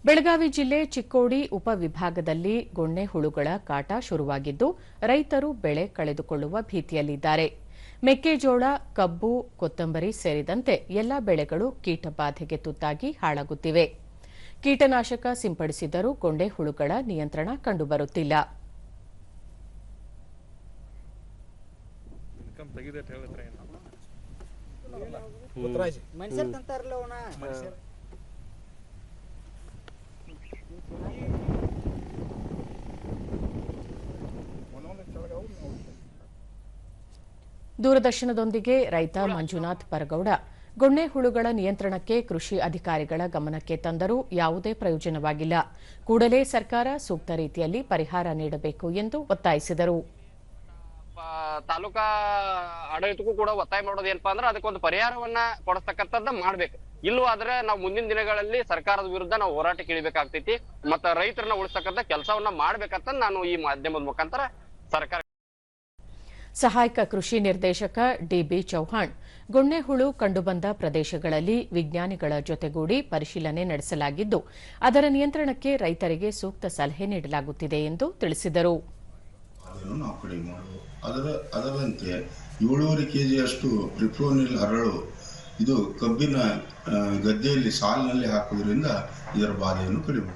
ಬೆಳಗಾವಿ ಜಿಲ್ಲೆ ಚಿಕ್ಕೋಡಿ ಉಪವಿಭಾಗದಲ್ಲಿ ಗೊಣ್ಣೆ ಹುಳುಗಳ ಕಾಟ ಶುರುವಾಗಿದ್ದು ರೈತರು ಬೆಳೆ ಕಳೆದುಕೊಳ್ಳುವ ಭೀತಿಯಲ್ಲಿದ್ದಾರೆ. ಮೆಕ್ಕೆಜೋಳ, ಕಬ್ಬು, ಕೊತ್ತಂಬರಿ ಸೇರಿದಂತೆ ಎಲ್ಲಾ ಬೆಳೆಗಳು ಕೀಟಬಾಧೆಗೆ ತುತ್ತಾಗಿ ಹಾಳಾಗುತ್ತಿವೆ. ಕೀಟನಾಶಕ ಸಿಂಪಡಿಸಿದರೂ ಗೊಂಡೆ ಹುಳುಗಳ ನಿಯಂತ್ರಣ ಕಂಡುಬರುತ್ತಿಲ್ಲ. ದೂರದರ್ಶನದೊಂದಿಗೆ ರೈತ ಮಂಜುನಾಥ್ ಪರಗೌಡ ಗೊಣ್ಣೆ ಹುಳುಗಳ ನಿಯಂತ್ರಣಕ್ಕೆ ಕೃಷಿ ಅಧಿಕಾರಿಗಳ ಗಮನಕ್ಕೆ ತಂದರೂ ಯಾವುದೇ ಪ್ರಯೋಜನವಾಗಿಲ್ಲ. ಕೂಡಲೇ ಸರ್ಕಾರ ಸೂಕ್ತ ರೀತಿಯಲ್ಲಿ ಪರಿಹಾರ ನೀಡಬೇಕು ಎಂದು ಒತ್ತಾಯಿಸಿದರು. ತಾಲೂಕಾ ಆಡಳಿತಕ್ಕೂ ಕೂಡ ಒತ್ತಾಯ ಮಾಡೋದು ಏನಪ್ಪಾ ಅಂದ್ರೆ ಅದಕ್ಕೊಂದು ಪರಿಹಾರವನ್ನ ಕೊಡಿಸ್ತಕ್ಕಂಥದ್ದು ಮಾಡ್ಬೇಕು. ಇಲ್ಲವಾದ್ರೆ ನಾವು ಮುಂದಿನ ದಿನಗಳಲ್ಲಿ ಸರ್ಕಾರದ ವಿರುದ್ಧ ನಾವು ಹೋರಾಟ ಕೇಳಬೇಕಾಗ್ತೈತಿ. ಮತ್ತ ರೈತರನ್ನ ಉಳಿಸ್ತಕ್ಕಂಥ ಕೆಲಸವನ್ನ ಮಾಡ್ಬೇಕಂತ ನಾನು ಈ ಮಾಧ್ಯಮದ ಮುಖಾಂತರ ಸರ್ಕಾರ. ಸಹಾಯಕ ಕೃಷಿ ನಿರ್ದೇಶಕ ಡಿಬಿ ಚೌಹಾಣ್, ಗೊಣ್ಣೆ ಹುಳು ಕಂಡುಬಂದ ಪ್ರದೇಶಗಳಲ್ಲಿ ವಿಜ್ಞಾನಿಗಳ ಜೊತೆಗೂಡಿ ಪರಿಶೀಲನೆ ನಡೆಸಲಾಗಿದ್ದು ಅದರ ನಿಯಂತ್ರಣಕ್ಕೆ ರೈತರಿಗೆ ಸೂಕ್ತ ಸಲಹೆ ನೀಡಲಾಗುತ್ತಿದೆ ಎಂದು ತಿಳಿಸಿದರು. ಅದರಂತೆ 7.5 kg ಪ್ರಿಪ್ರೋನಿಲ್ ಹರಳು ಇದು ಕಬ್ಬಿನ ಗದ್ದೆಯಲ್ಲಿ ಸಾಲಿನಲ್ಲಿ ಹಾಕುವುದರಿಂದ ಇದರ ಬಾಧೆಯನ್ನು ಕಡಿಮೆ